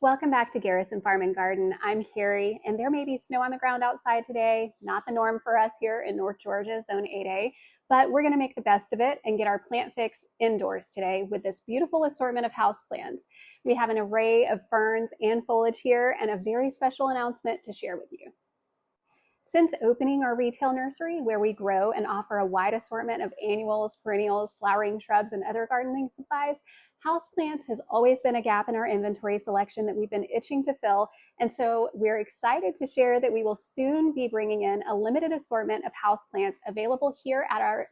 Welcome back to Garrison Farm and Garden. I'm Carrie, and there may be snow on the ground outside today. Not the norm for us here in North Georgia, Zone 8A, but we're going to make the best of it and get our plant fix indoors today with this beautiful assortment of houseplants. We have an array of ferns and foliage here and a very special announcement to share with you. Since opening our retail nursery, where we grow and offer a wide assortment of annuals, perennials, flowering shrubs, and other gardening supplies, houseplants has always been a gap in our inventory selection that we've been itching to fill. And so we're excited to share that we will soon be bringing in a limited assortment of houseplants available here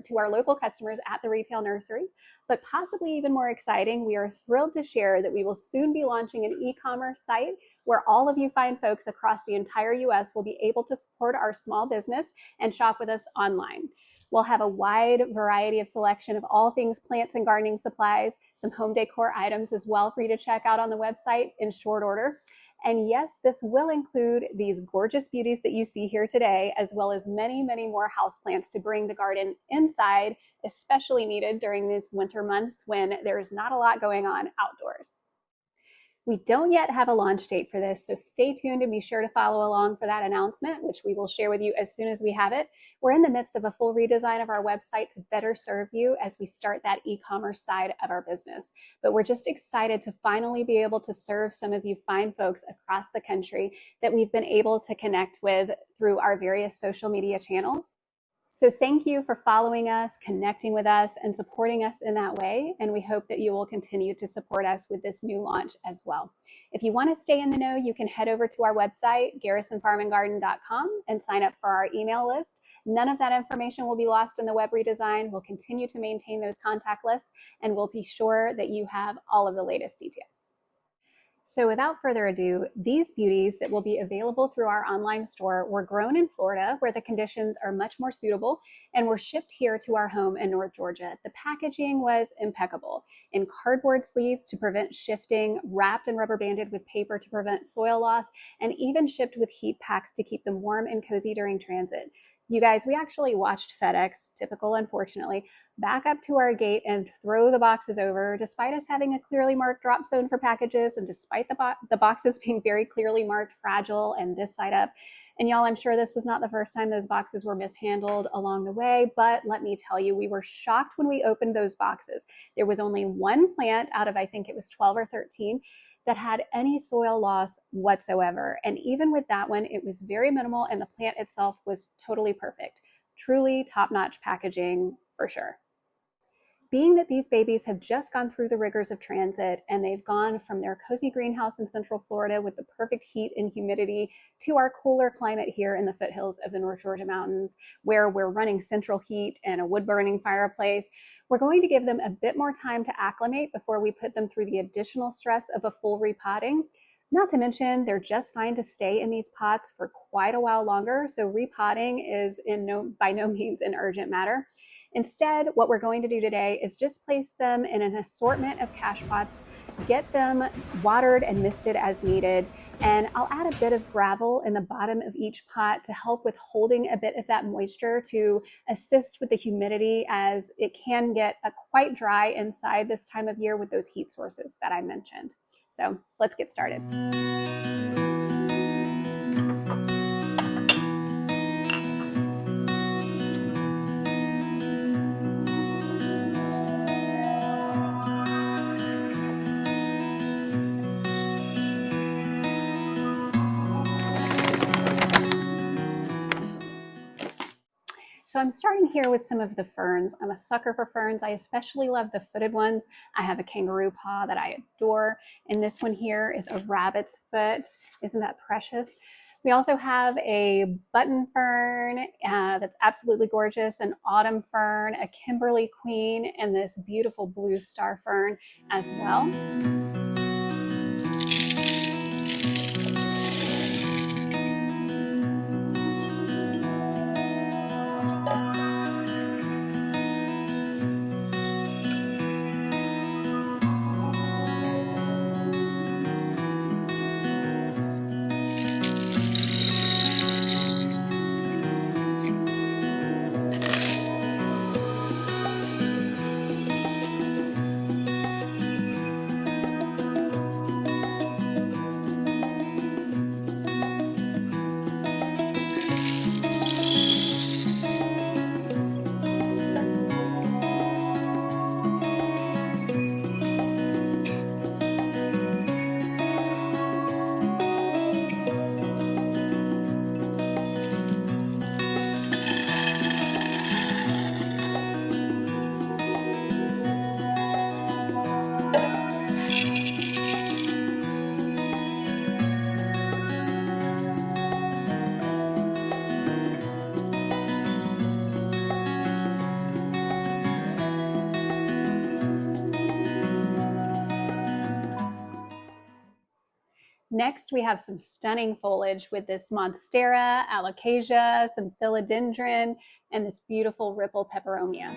to our local customers at the retail nursery. But possibly even more exciting, we are thrilled to share that we will soon be launching an e-commerce site where all of you fine folks across the entire US will be able to support our small business and shop with us online. We'll have a wide variety of selection of all things plants and gardening supplies, some home decor items as well for you to check out on the website in short order. And yes, this will include these gorgeous beauties that you see here today, as well as many, many more houseplants to bring the garden inside, especially needed during these winter months when there's not a lot going on outdoors. We don't yet have a launch date for this, so stay tuned and be sure to follow along for that announcement, which we will share with you as soon as we have it. We're in the midst of a full redesign of our website to better serve you as we start that e-commerce side of our business. But we're just excited to finally be able to serve some of you fine folks across the country that we've been able to connect with through our various social media channels. So thank you for following us, connecting with us, and supporting us in that way. And we hope that you will continue to support us with this new launch as well. If you want to stay in the know, you can head over to our website, garrisonfarmandgarden.com, and sign up for our email list. None of that information will be lost in the web redesign. We'll continue to maintain those contact lists, and we'll be sure that you have all of the latest details. So without further ado, these beauties that will be available through our online store were grown in Florida, where the conditions are much more suitable, and were shipped here to our home in North Georgia. The packaging was impeccable, in cardboard sleeves to prevent shifting, wrapped and rubber banded with paper to prevent soil loss, and even shipped with heat packs to keep them warm and cozy during transit. You guys, we actually watched FedEx, typical unfortunately, back up to our gate and throw the boxes over, despite us having a clearly marked drop zone for packages and despite the boxes being very clearly marked fragile and this side up. And y'all, I'm sure this was not the first time those boxes were mishandled along the way, but let me tell you, we were shocked when we opened those boxes. There was only one plant out of, I think it was 12 or 13, that had any soil loss whatsoever. And even with that one, it was very minimal and the plant itself was totally perfect. Truly top-notch packaging for sure. Being that these babies have just gone through the rigors of transit and they've gone from their cozy greenhouse in Central Florida with the perfect heat and humidity to our cooler climate here in the foothills of the North Georgia mountains, where we're running central heat and a wood-burning fireplace, we're going to give them a bit more time to acclimate before we put them through the additional stress of a full repotting. Not to mention, they're just fine to stay in these pots for quite a while longer, so repotting is by no means an urgent matter. Instead, what we're going to do today is just place them in an assortment of cache pots, get them watered and misted as needed, and I'll add a bit of gravel in the bottom of each pot to help with holding a bit of that moisture to assist with the humidity, as it can get quite dry inside this time of year with those heat sources that I mentioned. So let's get started. So I'm starting here with some of the ferns. I'm a sucker for ferns. I especially love the footed ones. I have a kangaroo paw that I adore. And this one here is a rabbit's foot. Isn't that precious? We also have a button fern that's absolutely gorgeous, an autumn fern, a Kimberly queen, and this beautiful blue star fern as well. Next, we have some stunning foliage with this monstera, alocasia, some philodendron, and this beautiful ripple peperomia.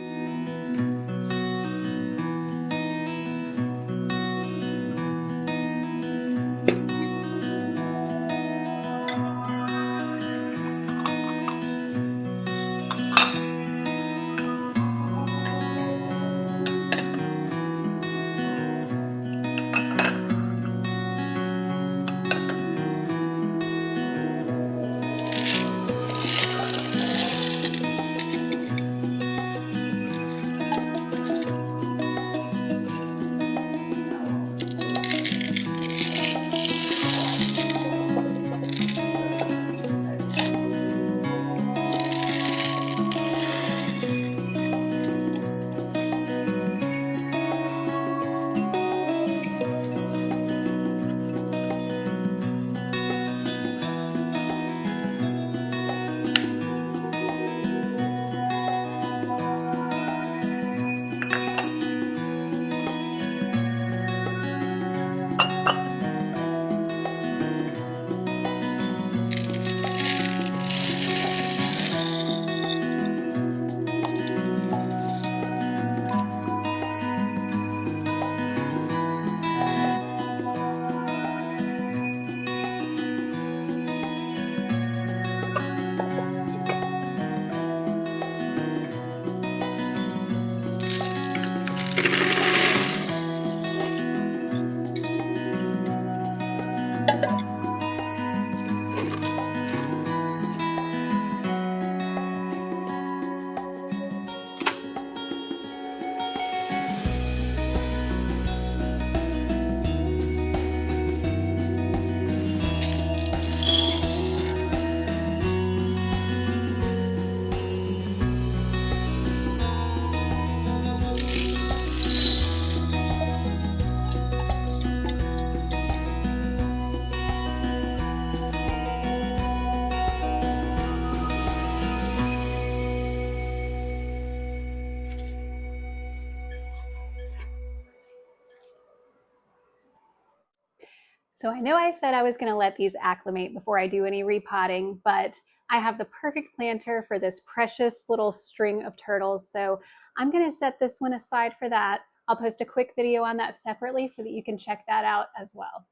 So I know I said I was going to let these acclimate before I do any repotting, but I have the perfect planter for this precious little string of turtles. So I'm going to set this one aside for that. I'll post a quick video on that separately so that you can check that out as well.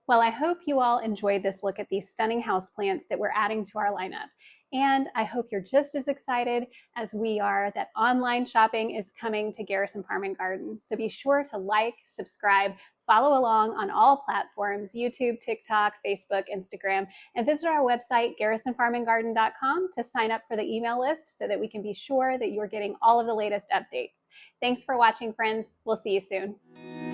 Well, I hope you all enjoyed this look at these stunning houseplants that we're adding to our lineup. And I hope you're just as excited as we are that online shopping is coming to Garrison Farm and Garden. So be sure to like, subscribe, follow along on all platforms, YouTube, TikTok, Facebook, Instagram, and visit our website, garrisonfarmandgarden.com, to sign up for the email list so that we can be sure that you're getting all of the latest updates. Thanks for watching, friends. We'll see you soon.